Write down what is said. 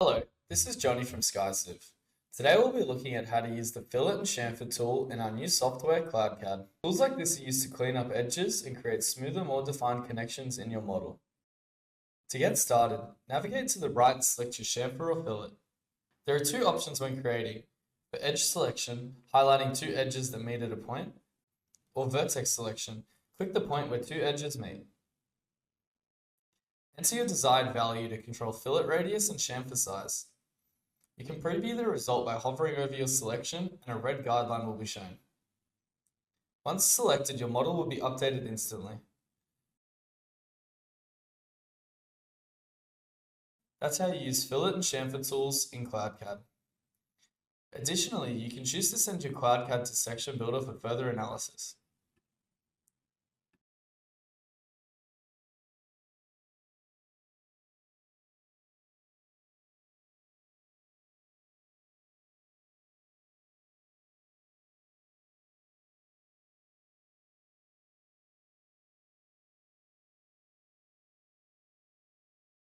Hello, this is Johnny from SkySiv. Today we'll be looking at how to use the Fillet and Chamfer tool in our new software, CloudCAD. Tools like this are used to clean up edges and create smoother, more defined connections in your model. To get started, navigate to the right and select your chamfer or fillet. There are two options when creating: for edge selection, highlighting two edges that meet at a point, or vertex selection, click the point where two edges meet. Enter your desired value to control fillet radius and chamfer size. You can preview the result by hovering over your selection and a red guideline will be shown. Once selected, your model will be updated instantly. That's how you use fillet and chamfer tools in CloudCAD. Additionally, you can choose to send your CloudCAD to Section Builder for further analysis.